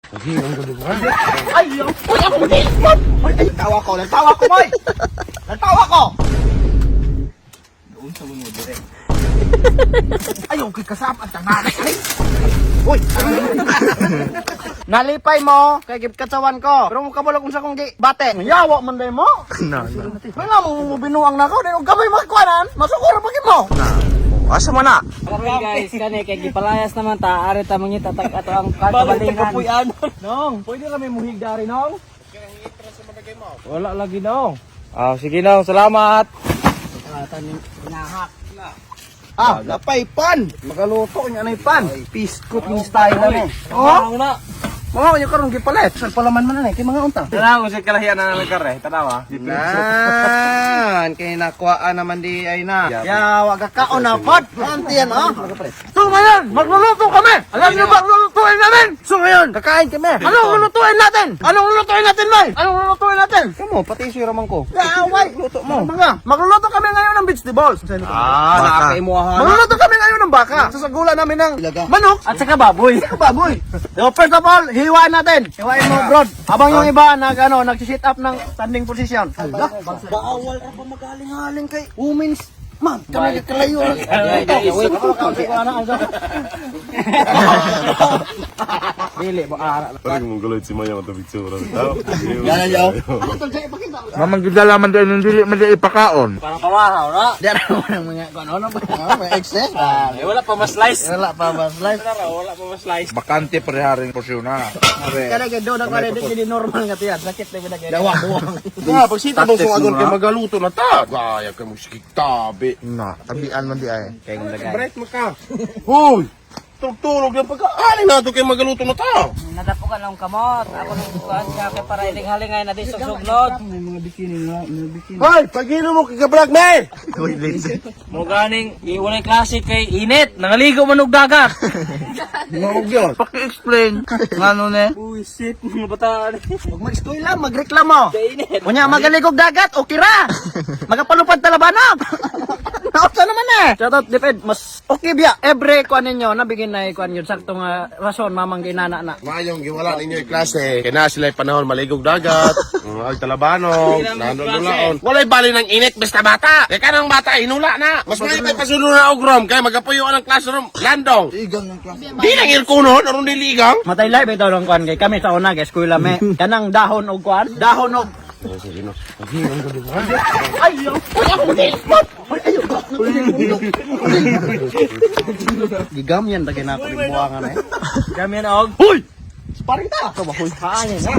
Ay, nagtawa ko, Moy! Nagtawa ko! Doon sa mga direk. Ayaw, kay kasap at tanganak. Uy! Nalipay mo, kay katawan ko. Pero mukha mo lang kung sa kong bate. Yawa man day mo. May nga mo binuang na ko. Dahil gamay magkwanan, masukura pagin mo. Asa mo na? Okay guys, kani kay gipalayas naman ta ari ta mangi tatag ato ang kabalingan. Nong, pwede kami muhig dari, Nong? Wala lagi no. Sige no, salamat. Ah, napay pan. Magaluto niya na pan. Piskot yung style na mo. Oh, na. mga kanya karon gipalit. Sa palaman man na kay mga unta. Tanaw si kalahian na nagkare, tanawa. Nan, kay nakuhaan naman di ay na. Ya, wag ka kaon na pot. Antiyan oh. So ngayon, magluluto kami. Alam niyo ba lulutuin namin? So ngayon, kakain kami. Anong lulutuin natin? Anong lulutuin natin, May? Anong lulutuin natin? Kamo, pati si Ramang ko. Ya, why? Luto mo. Mga, magluluto kami ngayon ng vegetables. Nakakaimuha. Magluluto kami ngayon ng baka. Sasagulan namin ng manok At saka baboy. baboy. So first of all, hiwain natin. Hiwain mo, bro. Habang yung iba nag-sit up ng standing position. Hala, bawal ka pa magaling-haling kay women's. Ma'am, kami kalayo. Dili, ara. Parang mong guloy si Maya matapig sura. Yan yaw. Mamang gidalaman tayo ng dili man ipakaon. Parang kawahaw na. Diyan ang mga ano ba? May excess. Wala pa mas slice. Wala pa ba live? Wala pa mas slice. Bakante pareharing porsyon na. Kada gado na kare di normal nga tiyan. Sakit na binagay. Dawang. Nga, pagsita mo kung agon kay magaluto na ta. Gaya kay mong sikik tabi. Na, tabian man di ay. Break mo ka. Hoy! Tulog lang pagka. Alin na ito kay magaluto na ta. Nadapo ka lang kamot. Ako nang kuan ka kay para iling halingay na di sa sugnod. Hoy! Pagino mo kay Kabrag, May! Mo ganing iwalay klase kay init. Nangaligo man og dagat. Mawag yun. Paki-explain. Ngano ne? Uisit mga bata. Huwag mag-eskwela, magreklamo. Kay init. Kunya magaligog dagat, okay ra. Magapalupad talabanap. Naopsa naman eh. Shoutout Diped, mas okay biya. Every kuan ninyo, nabigyan na kuan yun. Saktong rason, mamang ginana na. Mayong giwala ninyo yung klase. Kaya na sila'y panahon maligog dagat. Ay talabanog. Nandun-dulaon. Walay bali ng init basta bata. Kaya ka ng bata, inula na. Mas may pasulo na og rom. Kaya magapuyuan ang classroom. Landong. Di nang irkunon. Aron diligang. Matay live ito ng kuan kay kami sa una kay eskwela me. Kanang dahon og kuan, dahon og Gigam yan tagay na ako ng buwangan eh. Kami na og. Hoy! Sparring ta! Ito ba? Hoy! Haan yan ha?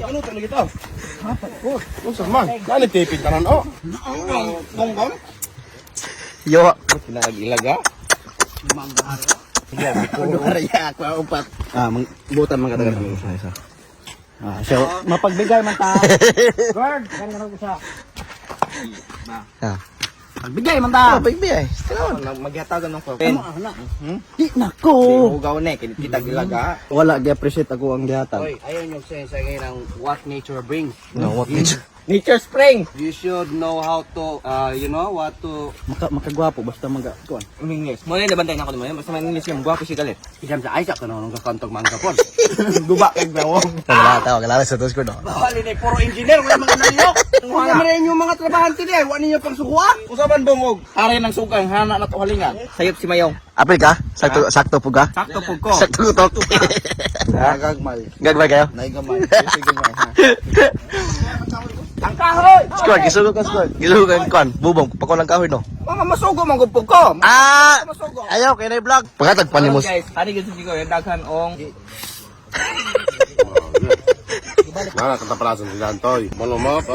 Ano talaga ito? Unsa man? Dali tipid tanan o. Gonggong. Yo. Ilaga. Ano karaya ako upat. Butan man katagal ng isa. So mapagbigay man ta. Guard, ganun ko sa. Magbigay man ta. Pagbigay. Magyatagan ng Pen. Di nako. Ugaw na kita gilaga. Wala gi-appreciate ako ang gihatag. Oy, ayun yung sense ng what nature brings. No, what nature? Nature spring. You should know how to, you know, what to Makagwapo basta kuan. English. Mo na nabantay na ako naman. Basta man English yung gwapo siya galit. Isam sa Isaac ano nung kakantog mga kapon. Guba kay bawong. Kalala sa tos ko no. Bali na puro engineer wala mga nalok. Wala man yung mga trabahante diay, wala niyo pang sukuan. Usaban bungog. Are nang sugay hana na to halingan. Sayop si Mayong. Apil ka? Sakto po ka? Sakto pug ko. Sakto tok. Gagmal. Gagmay kayo? Naigamay. Sige man ha. Ang kahoy. Squad, gisugo ka squad. Gisugo ka kon. Bubong, pako lang kahoy no. Mga masugo man gupog ko. Ayaw, kay na vlog. Pagkatag panimos. Guys, ani gyud ko yung daghan ong Mana katapalasan si Dantoy. Malumap.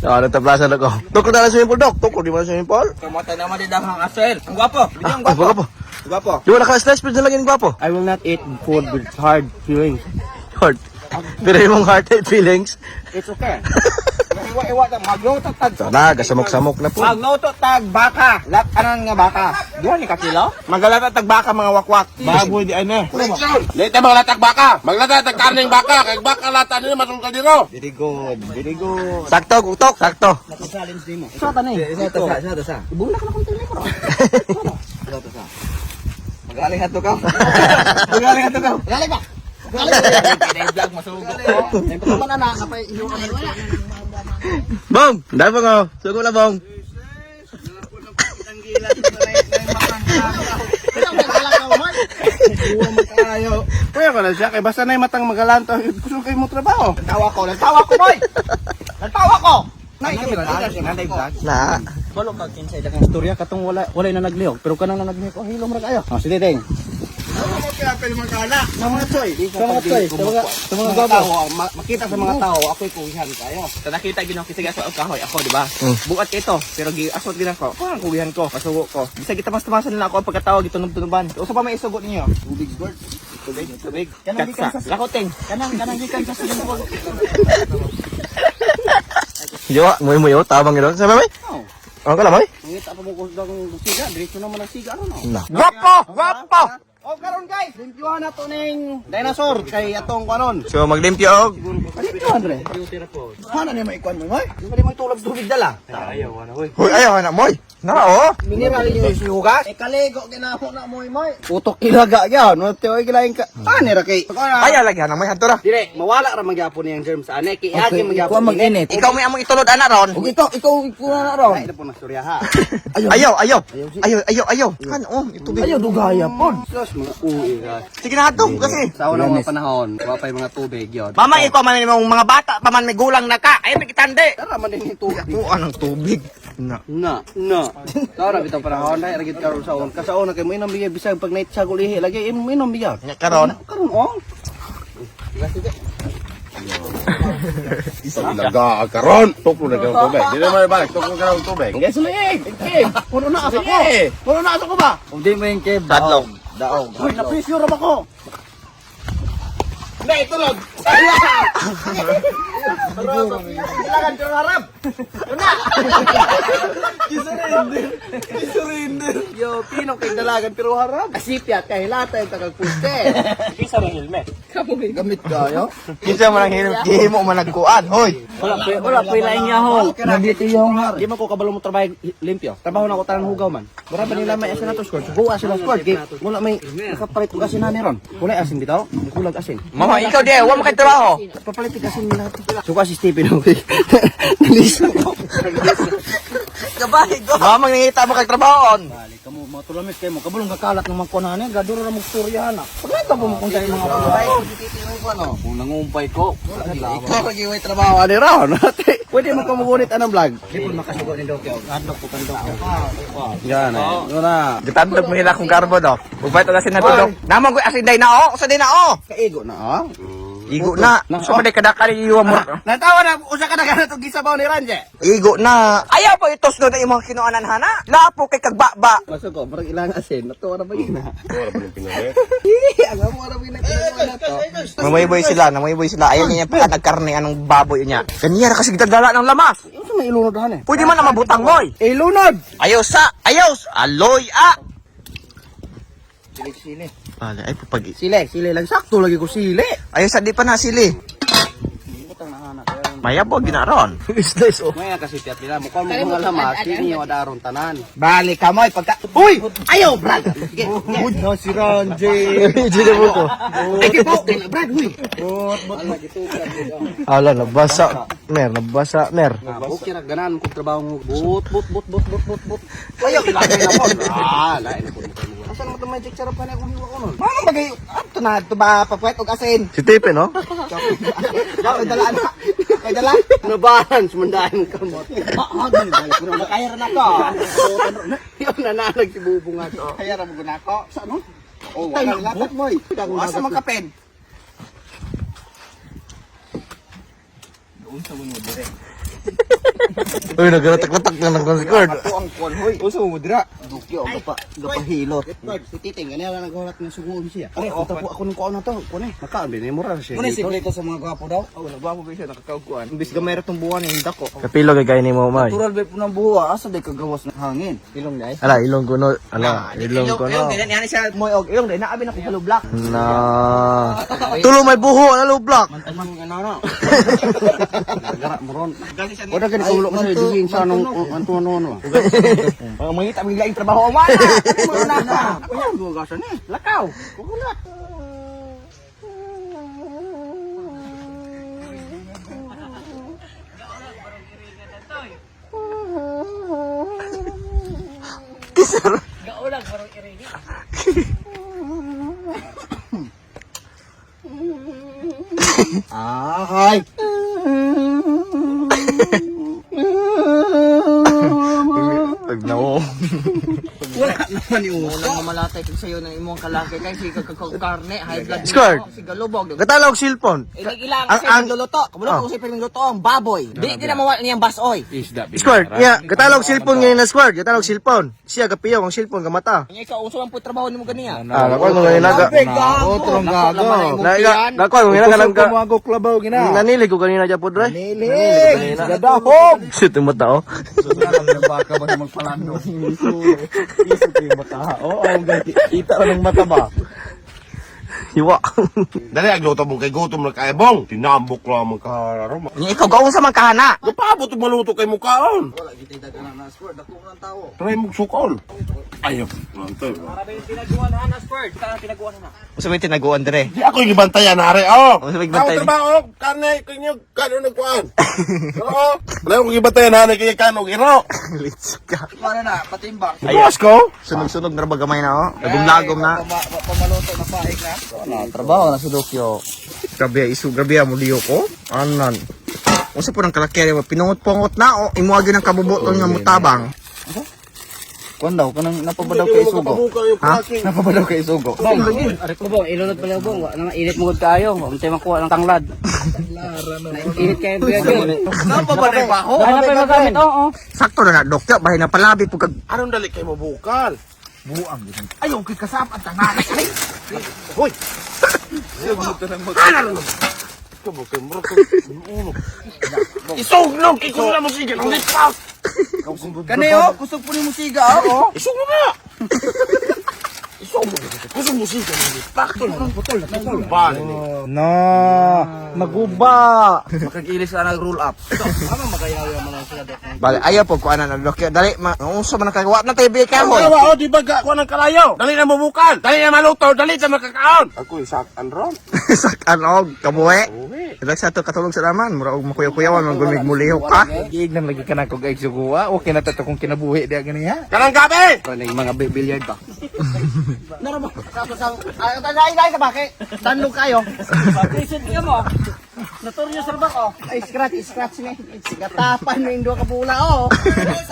Ano taplasan ako? Tukol na lang swimming pool, Dok. Tukol di man swimming pool. kamata naman di daghang asel. Ang gwapo. Bigyan ang Ah, gwapo. gwapo. Gwapo. Di mo naka-stress pero lagi ng gwapo. I will not eat food with hard feelings. Heart. Pero yung heart feelings. It's okay. Iwa-iwa ta magluto tag. Sana, gasamok-samok na po. Magluto tag baka. Lat anan nga baka. Diyan ni kakilo. Magalata tag baka mga wakwak. Baboy di ano. Late mga latag baka. Maglata tag karning baka. Kay baka lata nila matulog diro. Very good. Very good. Sakto, kutok. Sakto. Challenge nimo. Sa tanay. Isa sa. Ibulak na kung tinay mo. Magaling ato ka. Magaling ato ka. Galing ba? vlog masugo ko. Ay pa man ana kapay iyo ka. Bong, dahil po ko. Sugo na bong. Kuya ko na siya, kay basta na yung matang magalanto, gusto kayo mo trabaho. Nagtawa ko boy. Nagtawa ko. Nay kami live vlog. Na. Wala ka kinsay dakang istorya katong wala na naglihok pero kanang na naglihok oh hilom ra kayo. Oh sige ding. Ano kaya pwede magkala? Sa mga choy, sa mga gabo. Makita sa mga tao, ako'y kuwihan kayo. Sa nakita ginaw kisiga sa kahoy, ako, di ba? Bukat kito, pero asot gina ko. Parang kuwihan ko, pasugo ko. Bisa kita mas-tamasan nila ako ang pagkatawag ito tunuban. Usa pa may isugot ninyo? Tubig squirt. Tubig. Katsa. Lakoting. Kanang gikan sa sunog. Yo, muy tabang ito. Sabi may? Oh. Ano ka lang, may? Ngita pa mo ko ng siga, diretso naman ang siga ano. Na. Guwapo! O karon guys, limpyuhan na to ning dinosaur kay atong karon. So, maglimpyo og. Limpyuhan re. Hana ni may ikwan mo, hoy? Hindi mo tulog tubig dala. Hoy, ayaw na, moy. Nara, oh. Mineral niyo si hugas. E kaligo ginaho na mo moy. Utok kilaga gyud, no teoy gilain ka. Ani ra kay. Ayaw lagi, hanang may hanto ra. Dire, mawala ra magyapon niyang germs ane kay agi magyapon. mag-init. Ikaw may among itulod, ana, ron. Ug ikaw na ron. Ay po na storya ha. Ayaw. Ano, itubig. Ayaw dugaya pod. Sus mga uwi ka. Sige na hato, kasi. Sa unang mga panahon, wa pa mga tubig yun. Mama, ikaw man yung mga bata, paman may gulang na ka. Ay, may kitande. Tara man din yung tubig. Tuan ng tubig. Na. Na. Tara bitong panahon dai ragit karon sa on. Kasaon na kay mo inong bigay bisag pag night sa gulihi lagi inom bigay. Nya karon. Karon oh. Isa ilaga karon. Tuklo na ng tubig. Di naman balik, tuklo ka ng tubig. Ngay sulig. Puno na asa ko. Puno na asa ko ba? Hindi mo yung keb. Tatlong. Daog. Uy, na-pressure ra ba ko? Nay, tulog. Kailangan ko harap. Una. Kisurinder. Yo, pino kay dalagan pero harap. Asipya kay lata yung tagagpuste. Kisa ring helmet. Gamit kayo? Kinsa man ang himo man nagkuan, hoy. Wala pa ilain niya ho. Nandito yung har. Di man ko kabalo mo trabaho limpyo. Trabaho na ko tanang hugaw man. Mura ba nila may asin na to squad? Buwa sila squad. Wala may nakapalit ko asin na ron. Wala asin bitaw. Kulag asin. Mama, ikaw di, wa mo kay trabaho. Papalit asin nila. Suka si Stephen okay. Nalisa ko. Kabay go. Mama, nangita mo kay trabahon. Balik ka mo, mga tulamit kayo mo. Kabulong kakalat ng mga kunahan eh. Gaduro na mong storyahan ah. Pagkita po mo kung sa'yo mga kulay. Kung nangumpay ko. Ikaw lagi may trabaho. Ano raw? Pwede mo kumugunit anong vlog? Di po makasigo ni Dokyo. Adlok po kang Dokyo. Yan eh. Ano na? Gitandog mo hila kong karbo do. Ugpay to asin na tudok. Namang ko asin day na o, sa day na o. Kaigo na ah. Igo na. So pa day kada kali iwa mo. Natawa na. Usa ka na gana itong gisabaw ni Ranje. Igo na. Ayaw po itos do na imong kinuanan hana. Lapo kay kagbaba. Masuk ko, parang ilang asin. Natuwa na ba yun ah? Wala pa ng pinag Ang mo na pinagkakawa na to. Namayboy sila. Ayaw niya pa nagkarne anong baboy niya. Kaniya kasi gitagdala ng lamas. Yung sa may ilunod eh. Pwede man na mabutang moy. Ilunod! Ayaw aloy Sili. Pala ay pupagi. Sili lang. Sakto lagi ko sili. Ayaw sa di pa na sili. Butang na hana. Mayabo ginaron. Business oh. Maya kasi tiyat nila. Mukhang mga lamas. Kini yung adaron tanan. Balik ka mo. Pagka... Uy! Ayaw, Brad! Sige. Good na si Ranje. Dito mo to. Ay, kipo! Brad, huy! Ala nabasa. Nabasa. Okay na ganan kung trabaho mo. But. Ayaw, ilagay na mo. Lain na po. Asan mo ito magic sarap ka na kung hiwa ko nun? Mga bagay, ito na, ito ba papwet o asin? Si Tipe no? Kaya dala na. Kaya dala? Nabalance, mandahan ka mo. Balik mo na, kaya rin ako. Yung nanalag si Bubo nga to. Kaya rin mo na ako. Sa ano? Oh, wala lapat mo eh. Asa magkapen? Doon sa mo dire. Uy, naglatak-latak na ng record. Ato ang kuwan, hoy. Usa mo dira. Dukyo, gapahilot. Si Titing, ganyan lang naghulat ng sugungon siya. Ay, ako nung kuwan na to. Kuwan eh. Nakaan, binimura siya. Kuwan eh, siklito sa mga gwapo daw. Oo, nagwapo ba siya, nakakaukuan. Imbis gamay itong buwan eh, hindi ko. Kapilo kay ni mo may. Natural ba po ng buwa, asa day kagawas ng hangin. Ilong day? Ala, ilong kuno. Ilong kuno. Ganyan siya. Moy og ilong day, naabi na ko hello black. Na. Tulo may buho, ano block. Mantaman nga na. Gara mo ron. O na ganito ulo mo sa digin sa anong ano. Ang mangita ang laing trabaho man. Ano mo na ka? Kuya, gugasan eh. Lakaw. Kukulat. Ay. Pagnaw. Wala naman yung uso. Unang mamalatay ko sa'yo ng imong kalaki kay si karne, high blood Squirt. si galubog. Gatalog cellphone. Ilang Ang- kasi ang- nagluluto. Kabulok ko si pinagluto ang baboy. Di na mawala niyang basoy. Squirt. Yeah, gatalog cellphone ngayon na squirt. Gatalog cellphone. Siya gapiyaw ang cellphone gamata. Nya ikaw unsa man po trabaho nimo ganiya? Ah, nakuha mo ngayon naga. Otro gago. Nakuha mo ngayon naga. Kumago klabaw gina. Nanilig ko kanina dyan po, Dre. Nilig. Gadahog. Shit, yung mata, oh. Baka ba magpalando? Iso ko yung mata. Oo, kita ka ng mata ba? Hiwa. Dali, agluto mo kay gutom na kay Bong. Tinambok lang mo kahararo. Nya ikaw gaong sa magkahana. Napabot yung maluto kay mukhaon. Wala, kita dagan na squirt. Dako ng tao. Try mo sukol. Ayaw. Nantay. Para ba yung tinaguan na squirt? Ka tinaguan na. Usa may tinaguan, Dre. Di ako yung ibantayan, hari. Oh. Ano sabi Ako ibantayan? trabaho. Karne, kanyo, kano nagkuhan. Oo. Wala akong ibantayan, hari. Kaya kano, iro. Litsi ka. Paano na? Patimbang. Ayos ko. Sunog-sunog na bagamay na, oh. Lagom-lagom na. Pamaluto na paik na. Wala, trabaho na si Dokyo. Grabe, grabe mo liyo ko. Anan. Unsa po ng kalakere mo? Pinungot-pungot na, oh. Imuagi ng kabubuton nga mutabang. Kuan daw, kanang napabadaw kay Sugo. Ha? Napabadaw kay Sugo. Bong, ari ko bong, ilunod pala bong. Nang init mo gud kayo. Untay makuha ng tanglad. Init kayo biya gyud. Napabadaw pa ako. Wala pa magamit. Oo. Sakto na doktor, bahay na palabi po kag Anong dali kayo mo bukal? Ayaw kay kasap at tangan. Hoy! Ano? Isugnog! Ikaw na mo sige! Ang lipas! Kaniyo, kusog po ni musiga ako. Isug mo na! Isug mo! Kusog mo sige! Ang lipas! Putol! Bali ni. No, maguba. Makagilis ka nag-roll up. Ano magayaw mo lang sila dek. bali ayaw po ko ana na doktor. Dali unsa man kagawa na TV ka hoy. Tawa o, di ba ka ng kalayo? Dali na mo bukal! Dali na maluto! Dali na makakaon! Ako isak and ron. Sakan og kabuhi. Uwi. Dag sa to katulog sa naman, mura og makuyaw-kuyawan man gumig mulihok ka. Giig na lagi ka na kog ay suguwa. Okay na tato kung kinabuhi dia ganiya. Kanang gabi! Kanang mga billiard ba. Naro ba? Tapos ang ay ka bakit? Tanong kayo. Present ka mo. Notoryo sa ba ko? Ay scratch ni. Sigatapan mo indo ka pula oh.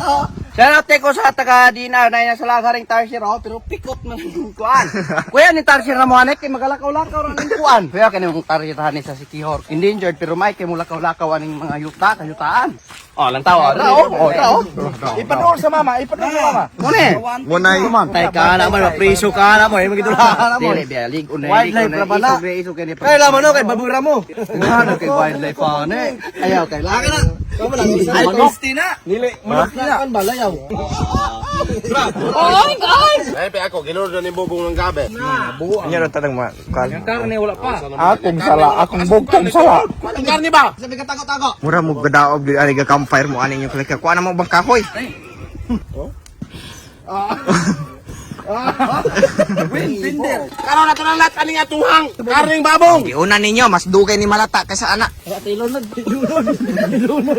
Oh. Shout out ko sa taga Dina na sa lagaring Tarsier oh, pero pikot man yung kuan. Kuya ni Tarsier na mo anek kay magalakaw-lakaw ra ning kuan. Kuya kani mong Tarsier sa City Hall. Endangered pero may kay mulakaw-lakaw aning mga yuta kayutaan. Oh, lang tawa na oh. Oh, Ipadool sa mama, ipadool sa mama. Mune. Munay. Tay ka na man, priso ka na mo, magidula. Dili biya lig unay. Wildlife na pala. Iso kay ni. Kaya laman no kay babura mo. Ano kay wildlife pa ne? Ayaw kay laki na. Kamu lang ay Christina. Nili, mulak kan balayaw. Oh my god. Ay, pe ako, ginurdo ni Bubong ng gabi. Nya ro tanang ma. Karne wala pa. Akong sala, akong bugtong sala. Ang karni ba? Sabi ka tago-tago. Mura mo gadaog di ani ga campfire mo ani yung kalika. Kuha na mo bang kahoy? Binder. Karon na to ng lahat aning atuhang karning babong. Iuna ninyo mas dugay ni malata kaysa ana. Ito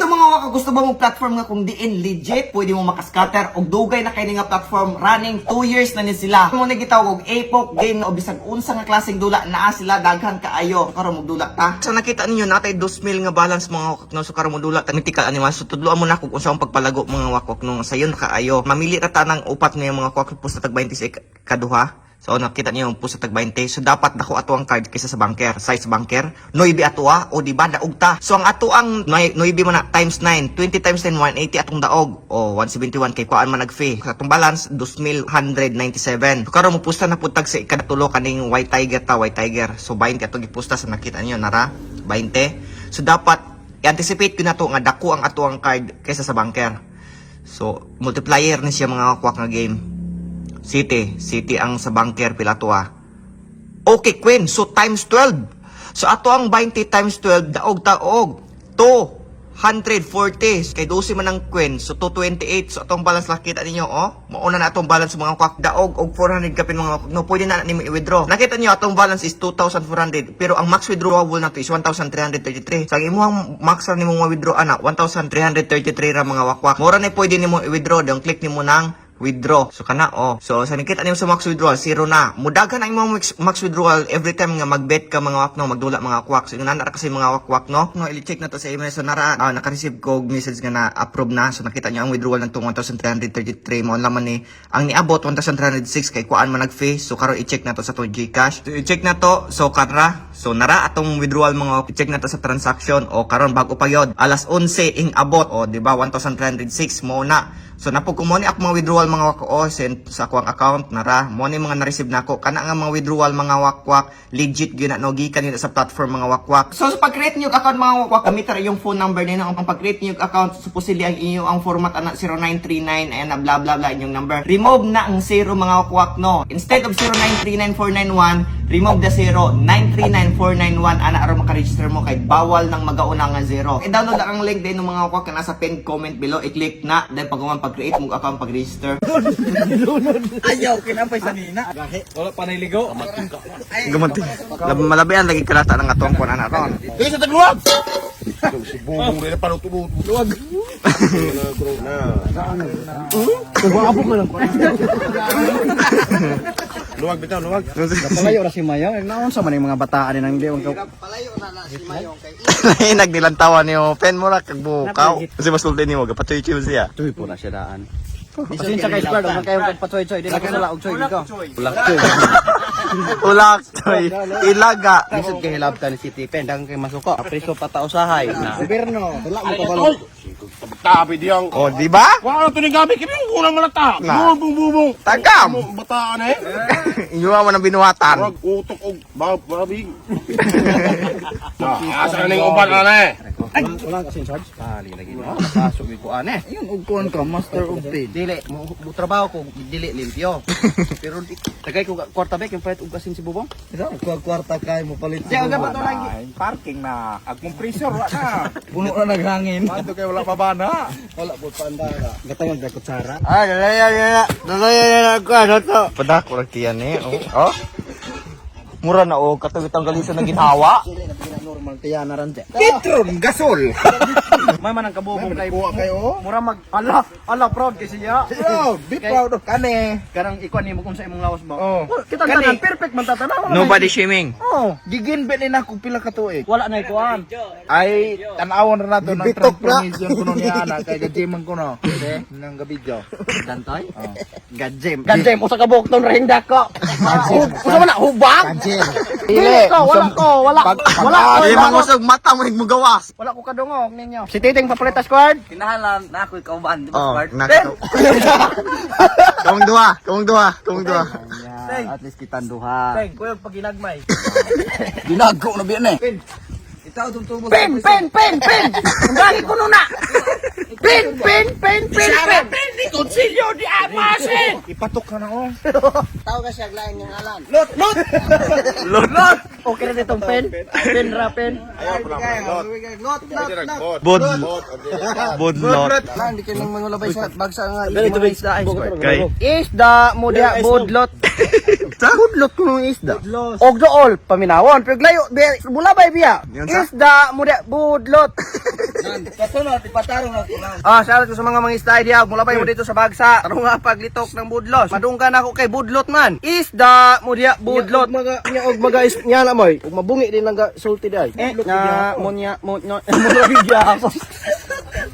mga waka gusto ba mong platform nga kung diin legit, pwede mo makascatter og dugay na kay nga platform running 2 years na ni sila. Mo ni gitawag og epoch game o bisag unsa nga klaseng dula naa sila daghan kaayo karon mo dula ta. Sa nakita ninyo natay 2,000 nga balance mga wakok no so karon mo dula tanitikal ani mas tudloan mo na kung unsa ang pagpalago mga wakok no sayon kaayo. Mamili ra ta ng upat nga mga wakok pusta tag 20 sa kaduha. So nakita niyo yung pusa tag 20. So dapat dako ato ang card kaysa sa banker. Size banker, 9 atua o di ba daog ta. So ang ato ang 9 man na times 9, 20 times 10 180 atong daog. O 171 kay kuan man nag-fee. Sa atong balance 2,197. So karon mo pusta na putag sa ikatulo kaning white tiger ta, white tiger. So 20 ato gipusta sa nakita niyo nara 20. So dapat i-anticipate ko na to nga dako ang ato ang card kaysa sa banker. So multiplier ni siya mga kwak nga game. City ang sa banker pila to ah. Okay, Queen. So, times 12. So, ato ang 20 times 12, daog taog. 240. Kay 12 man ang Queen. So, 228. So, atong balance nakita ninyo, oh. Mauna na atong balance mga kwak. Daog og 400 kapin mga kwak. No, pwede na nimo i-withdraw. Nakita niyo atong balance is 2,400. Pero ang max withdrawable na to is 1,333. So, ang imuhang max ra nimo ma-withdraw ana, 1,333 ra mga wakwak. Mura na pwede nimo i-withdraw. Dong click nimo nang withdraw. So kana So sa nakita niyo sa max withdrawal, zero na. Mudagan ang imong max withdrawal every time nga magbet ka mga wakno, magdula mga kwak. So nana kasi mga wakwak no. No, i-check na to sa email. So nara naka-receive ko message nga na approve na. So nakita niyo ang withdrawal ng 1,333 mo laman ni ang niabot 1,306 kay kuan man nag-face. So karon i-check na to sa to GCash. So i-check na to. So kanra. So nara atong withdrawal mga i-check na to sa transaction karon bago pa yod. Alas 11 ing abot di ba 1,306 mo na. So napog ko mo ni ako mga withdrawal mga wako send sa akong account nara mo ni mga na-receive nako kana nga mga withdrawal mga wakwak legit gyud na no gikan yun sa platform mga wakwak. So sa pag-create niyo account mga wakwak gamit ra yung phone number nino ang pag-create niyo account supposedly ang inyo ang format ana 0939 ayan na blah blah blah inyong number. Remove na ang zero mga wakwak no. Instead of 0939491 remove the 09399491 ana aron maka-register mo kay bawal nang magauna nga zero. I-download lang ang link din ng mga wakwak na nasa pinned comment below i-click na then pag-create mo account pag-register. Ayaw, kinampay sa nina. Wala pa niligo. Gumanti. Malabian lagi kalata ng atong kon ana ron. Dili sa tagluwag! Si Bubong rin pa tubo. Luwag! Kuwabo ka lang. Luwag bitaw, luwag. Palayo na si Mayong. Naon sa man yung mga bataan nang di Palayo na si Mayong kay nagdilantawan niyo pen mo ra kag bukaw. Kasi masulti nimo gapachoy-choy siya. Tuy po na siya daan. Kasi sa kay Squad, man kayo kagpatsoy-choy. Di na ko sala og choy ko. Ulak choy. Ilaga. Lisod kay hilabta ni City Pen dang kay masuko. Preso pata usahay. Gobyerno, wala mo kabalo. Tabi diyang. Di ba? Wala ito ni gabi, kini yung unang malata. Na. Bubong. Tagam. Bataan Inyuwa mo ng binuhatan. Wag utok og babig. Asa na yung uban Wala kasi charge. Kali lagi no. Pasok ko ane. Ayun ugkuan ka master of paid. Dili mo trabaho ko dili limpyo. Pero tagay ko kwarta ba yung payat ug asin si Bubong? Ito kwarta kay mo palit. Siya ga to lagi. Parking na. Ag compressor wa na. Puno na naghangin. Ando kay wala pa bana. Wala po pandara. Gatang ang kutsara. Dalaya ko ano to. Padak ko tiyan Oh. Mura na katong galisan na ginhawa. Normal kaya na ran. Petron gasol. May man ang kabubong kay Buwa kayo. mura mag ala proud kay siya. Be proud of kani. Karang ikuan nimo kung sa imong lawas ba. Oh. Kita Kani. tanan perfect man tatanaw. Nobody shaming. Oh, Giginbet ni nako pila ka tuig. wala na ikuan. Ay tan-awon ra nato ng Bibitok na. transformation kuno niya ana kay gajiman kuno. Ede nang gabidyo. Dantoy? Oh. Gadjem. Gadjem usa ka buok ton rahing dako. Usa man na hubak. Dili ko, wala ko, wala. Wala ko. Di mangusog mata mo mugawas. Wala ko kadungog ninyo. Si Titing papalit squad. Kinahalan na ako ikaw ba? Oh, nakito. Kamong duha. At least kitan duha. Teng, kuya pag ginagmay. Ginago na biyan eh. Itaw tumtubo. Pen. Ang dali ko na. Pen. Ni konsilyo di amasin. Ipatok ka na oh. Tao ka siya lain yung alam. Lot. Lot. Okay na ditong pen. Pen ra pen. Ayaw po naman. Lot. Bodlot. Hindi kayo nang mangulabay sa bagsa nga. Ganito ba isda ay Kay. Isda mo diha budlot. Budlot ko nung isda. Og dool paminawon. Pero layo bulabay biya. Yun sa? Isda mo diha budlot. Kasunod ipatarong ako na. Shoutout ko sa mga isda diha. Mulabay mo dito sa bagsa. Tarong nga paglitok ng budlos. Madunggan ako kay budlot man. Isda mo diha budlot. Og mga nya na moy. Og mabungi din lang sulti day. Nya mo nya mo no.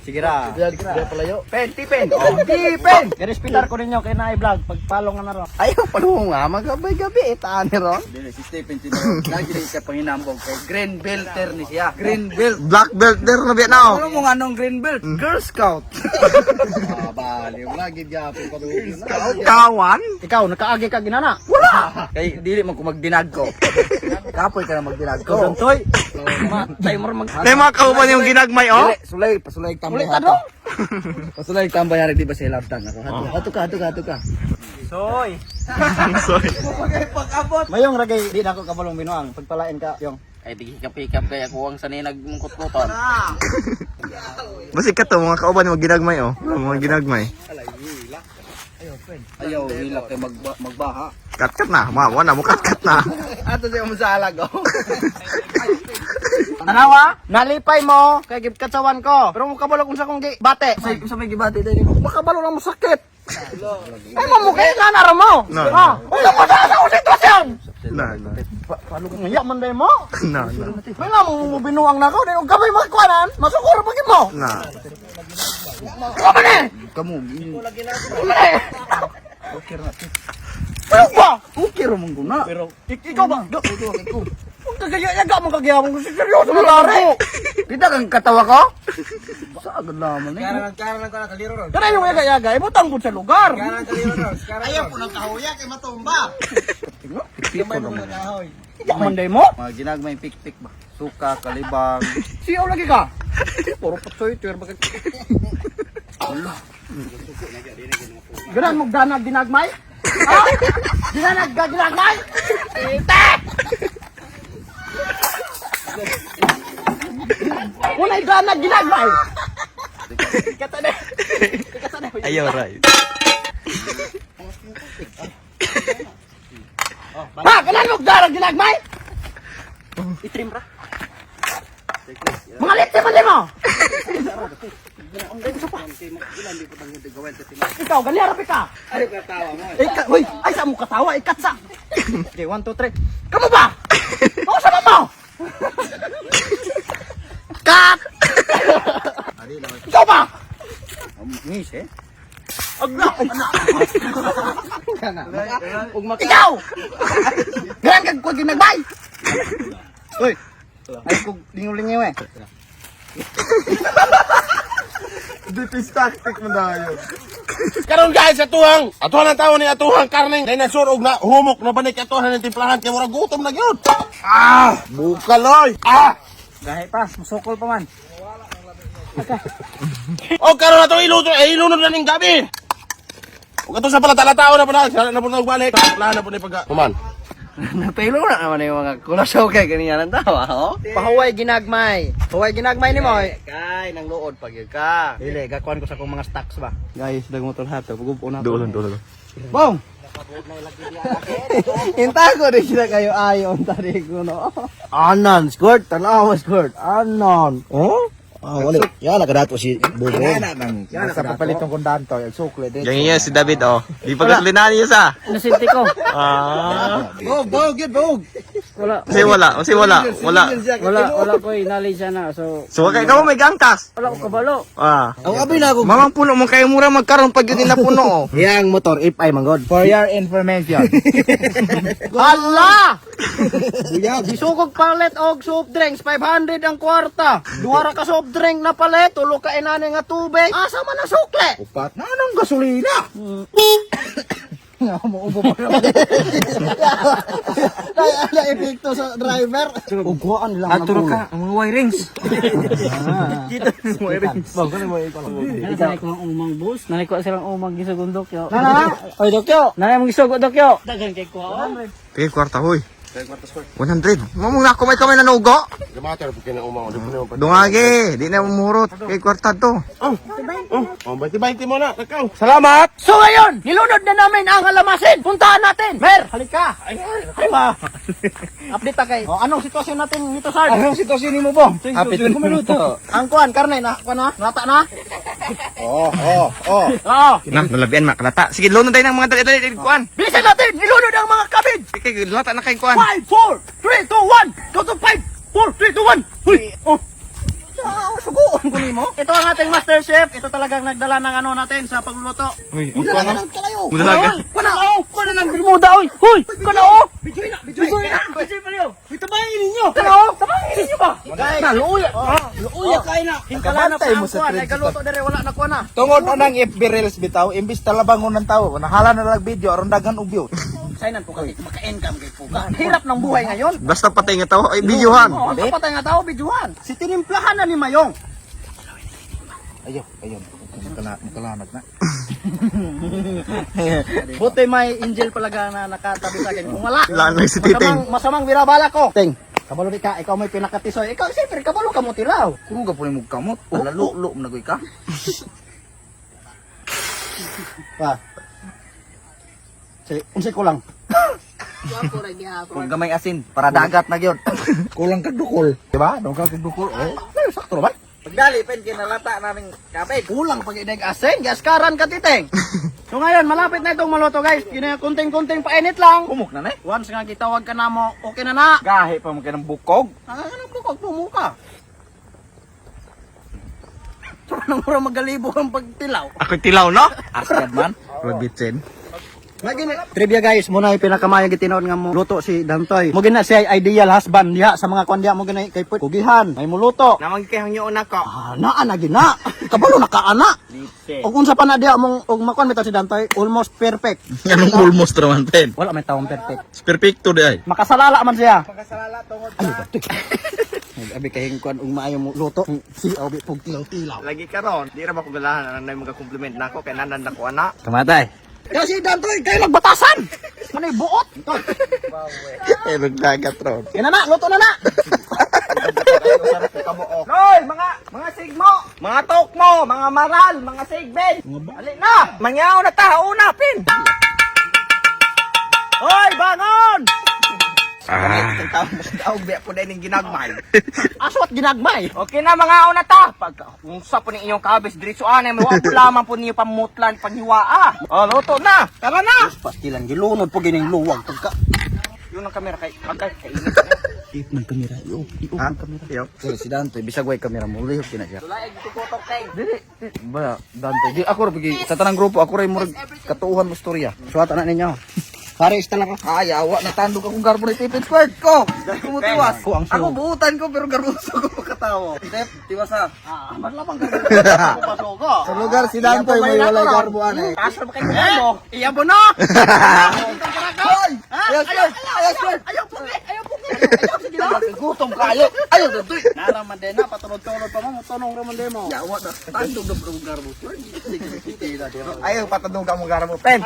Sige ra. Sige palayo. Pen. Tipen. Garespitar ko ninyo kay naay vlog pagpalong na ron. Ayaw palong nga magabay-gabi taan ni ron. Dili si Stephen Tinoro. Lagi din siya panginambog kay Green Belter ni siya. Green Belt. Black belt there na biya na Ano mo nga nung Green Belt? Girl Scout. Bali, lagi gyapon pa doon. Kawan. Ikaw nakaagi ka ginana. Wala. Kay dili man ko magdinag ko. Kapoy ka na magdinag ko. Dontoy. Matay mo mag. Nay mga kauban yung ginagmay Dili, sulay, pasulay tambay Ulit ano? Pasulay tambay hari di ba sa ilabtan ako. Hato ka. Soy. Sorry. Mayong ragay di na ako kabalong binuang pagpalain ka yung. Ay di hikap-hikap kaya kuwang sanay nagmungkot-kuton. Basig ka to mga kauban yung ginagmay Mga ginagmay. Ayaw hilak kay magbaha. Kat na. Mawa na mo kat na. Ato siya mo sa alag oh. Tanawa, nalipay mo kay gibkatsawan ko. Pero mo kabalo kung sa kong bate. Sa may gibati din mo. Makabalo lang mo sakit. Ay, mamukay ka na mo. No, Ha? Wala pa sa ako sitwasyon. Na. Ngayak man day mo. Wala mo binuang na ako. Dahil kamay magkwanan. Masukuro pagin mo. Na. Kamu ni. Kamu. Ano ba? Okay ra mong guna. Pero ikaw ba? Kung kagaya-yaga mo kagaya mo. Seryoso mo lari. Kita kang katawa ko? Sa agad naman eh. Karan ko na kaliro ron. Kana yung yaga-yaga. Ibutang po sa lugar. Karan kaliro ron. Ayaw po ng kahuya kay matumba. Kamay mo mga kahoy. Iyak man day mo. Mga ginagmay pik-pik ba? Suka, kalibang. Siyaw lagi ka. Puro patsoy. Tuwer bakit. Ganaan mo ganag dinagmay? Ha? Dinagmay? Ite! Unay ganag dinagmay? Kata na. Ayaw ray. Ha? Ganaan mo ganag dinagmay? Itrim ra. Mga litsi man din mo! Ikaw, ganyan rapi ka! Ay, katawa mo. Uy, ay sa mo katawa, ikatsa! Okay, 1, 2, 3. Kamu ba? Ako sa mo! Kat! Ikaw ba? Ngis eh. Agna! Kana. Ikaw! Ganyan kag kwa ginagbay! Uy. Ay kog lingaw-lingaw eh. Dipistaktik mo dayo. Karon guys, atuhang ang tao ni atuhang karning dinosaur og na humok na banik atuhan ng timplahan kay mura gutom na gyud. Bukaloy. Gahe pa, musukol pa man. O karon na to ilunod na ning gabi. Ug ato sa pala talatao na pala, sana na po nagbalik. Wala na po ni pagka. Kuman. Napilo na naman yung mga kulasaw kay kaniya ng tawa, oh. Pahuway ginagmay. Pahuway ginagmay ni mo. Kay, nang luod pag yun ka. Dili, gakuan ko sa kong mga stocks ba. Guys, dagmotor hato, pagupo na. Dulan. Bong! Hinta ko rin sila kayo ayon, tari ko, no? Anan, skirt. Tanawa, skirt. Anan. Oh? Wala. Yan, nakadato si Bubo. Yan, sa papalitong kong to. Yung sukle din. Yang iya si David oh. Di pagkatulinan niya sa. Nasinti ko. Bog, yun, bog! Kasi wala. Wala ko knowledge na. So So kay ikaw may gangkas. wala ko kabalo. Ang abay na ako. Mamang puno mo kayo mura magkaroon pag yun nila puno oh. Yang motor, if ay manggod. For your information. Hala! Disugog palet og soft drinks, 500 ang kwarta. Duwara ka soft drink na palet, tulo ka inani nga tubig. Asa man ang sukle? Upat na anong gasolina? Maubo pa naman. Kaya epekto sa driver. Uguan lang Aturo ka, ang mga wirings. Nanay ko ang umang bus. Nanay ko silang umang gisugong dokyo. Na. Oy dokyo. Nanay mong gisugong dokyo. Dagan kay ko. Kay kwarta hoy. 100. Mamong na kumay kamay na nugo. Gamater pag kinaumang mo. Dungage, di na mumurot. Kay kwarta to. Oh, 20 mo na, takaw. Salamat. So ngayon, nilunod na namin ang alamasin. Puntahan natin. Mer, halika. Ay ba? Update ta kay. Oh, anong sitwasyon natin dito, Sard? Anong sitwasyon ni mo, Bong? Apit ko minuto. Ang kuan, karne na, kuan na? Nata na? Oh. Oo. Na, nalabian makalata. Sige, lunod tayo ng mga dali kuan. Bilisan natin, nilunod ang mga kabid. Sige, lata na kay kuan. 5, 4, 3, 2, 1. Go to 5, 4, 3, 2, 1. Huy. Oh. Suguan ko nimo. Ito ang ating master chef. Ito talagang nagdala ng ano natin sa pagluluto. Uy, ang kuan oh. Mudalaga. Kuna nang bermuda oy. Huy, kuna oh. Bijoy na. Bijoy pa niyo. Itabayin ninyo. Kuna oh. Tabayin ninyo ba? Na luuya. Luuya kay na. Hinkala na pa mo sa trade. Ay galuto dire wala na kuan na. Tungod anang FB Reels bitaw, imbis talabangon ng tao, nahala na lang video, aron dagan og view. Sainan po kasi maka-income kay Puga. Hirap ng buhay ngayon. Basta patay nga tao ay videohan. Oh, ang kapatay nga tao bijuhan. Si tinimplahan na ni Mayong. Ayun. Makalanag na. Buti may angel palaga na nakatabi sa akin. Kung wala, Wala na si Titeng. masamang binabala ko. Ting, kabalo ka, ikaw may pinakatisoy. Ikaw, siyempre, kabalo ka mo tilaw. Kung ka po ni kamot, lalo na goy ka. Pa. Unsay ko lang. Kung gamay asin, para dagat na gyud. Kulang kag dukol. Diba? Dong kag dukol. Oh, sakto ba? Pagdali, pen, kinalata namin kapit. Kulang pag inag asin, gaskaran ka, Titeng. So ngayon, malapit na itong maluto guys. Kunting-kunting painit lang. Pumuk na Once nga gitawag ka na mo, okay na na. Gahi pa mo ng bukog. Anong bukog pumuka? So anong mura magalibo ang pagtilaw? Ako tilaw, no? Askad man. Robitsin. Trivia guys, muna yung pinakamayang gitinoon nga mo luto si Dantoy. Mo gina siya ideal husband diha sa mga kondya mo gina kay Kugihan. May muluto. Namang kay hangyo na ko. Naa na gina. Kabalo nakaana. Litse. O kung sa pana diha mong og makon bitaw si Dantoy, almost perfect. Anong almost naman, pen? Wala may taong perfect. Perfecto di ay. Makasalala man siya. Makasalala tungod sa. Abi kay kuan og maayo mo luto. Si obi pug tilaw-tilaw. Lagi karon, di ra ba ko galahan ang mga compliment nako kay nanan nako ana. Kamatay. Kaya si Dantoy kay nagbatasan. Manay buot. Eh nagdagat ron. Yan na, luto na na. Hoy, mga sigmo, mga tokmo, mga maral, mga sigben. Ali na, mangyaw na ta, una pin. Hoy, bangon! Tawag biya po dahil yung ginagmay. Aswat ginagmay. Okay na mga una ta. Pag unsa po ni inyong kabis, diretso anay, may wag lamang po ninyo pamutlan, panghiwaa. Oh, luto na. Tara na. Pastilan gilunod po gining luwag pagka. Yun ang kamera kay kainit. Ip ng kamera. Iop ng kamera. Yo. Si Dantoy bisag way kamera mo lihok kina siya. Tulay tukotok kay. Dili ba Dantoy di ako ra pagi sa tanang grupo ako ray murag katuuhan mo istorya. Suwata na ninyo. Pares talaga kayawa natandog akong garbo ni Tipid Squad ko. Kumutiwas ko ang show. Ako buutan ko pero garbuso ko makatawo. Tip, tiwasa. Marlapang garbo. Pasok ko. Sa lugar si Dantoy may walay garbuan eh. Pasok ba kay mo? Iyabo na. Hoy! Ayaw, ayaw po. Gutom kayo. Ayaw Dantoy. Naraman din na patunod-tunod pa mo, tunong raman din mo. Yawa na. Tandog na pero garbo. Ayaw patadong ka mo garamo pen.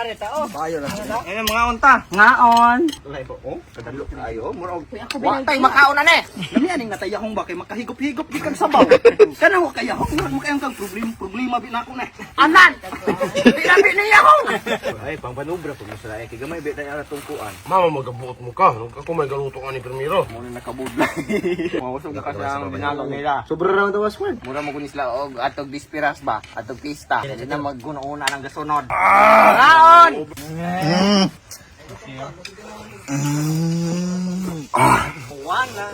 Bayo na. Ayun mga unta. Ngaon. Tulay po. Oh, kadalo kayo. Murag Wa tay makaon na ni. Lami aning nataya kong bakay makahigop-higop di kang sabaw. Kana wa kaya ako mo kayang kang problema bi na ako na. Anan. Pinabi niya ko. ay pangpanubra po mo sa kay gamay bit na ara tungkuan. Mama, magabuot mo ka. Nung ako may galuto ka ni Primero. Muna nakabudlay. Mawasog ka sa binalong nila. Sobra raw daw squad. Mura mo kunis la og atog dispiras ba? Atog pista. Hindi na maggununa ng gasunod. Raon! Wala.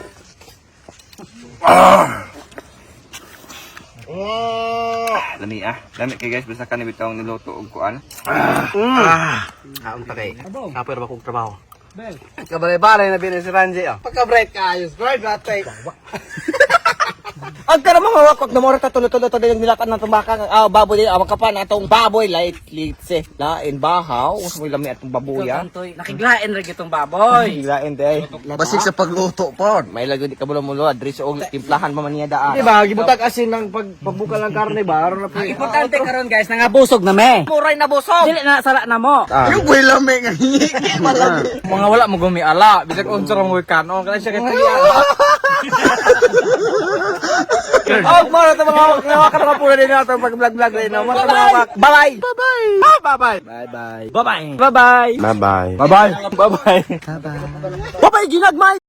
Lami Lami kay guys basta kanib itong niluto og kuan. Kaon ta kay. Kaper ba kog trabaho? Kabale-bale na binis si Ranji ah. Pagka-break ka ayos, squad batay. Ang kana mga wakwak na mo ra tulo-tulo to din nilakan ng tumbaka baboy din makapan atong baboy light litse lain bahaw mo lami atong babuya. Dantoy, nakiglain ra gitong baboy. Gilain day. Basig sa pagluto pod. May lagyo di kabulo mo lo adres og timplahan pa man niya daan. Di ba gibutag asin ng pagbuka ng karne ba aron na po. Importante karon guys, nangabusog na me. Muray na busog. Dili na sala na mo. Yung buhay lami nga hingiki malagi. Mga wala mo gumiala, bisag unsa rong way kanon, kana siya kay Oh, mara ta mga nakakara pula din nato pag vlog rin no. Mara mga bye. Bye-bye. Bye-bye. Bye-bye. Bye-bye. Bye-bye. Bye-bye. Bye-bye. Bye-bye ginagmay.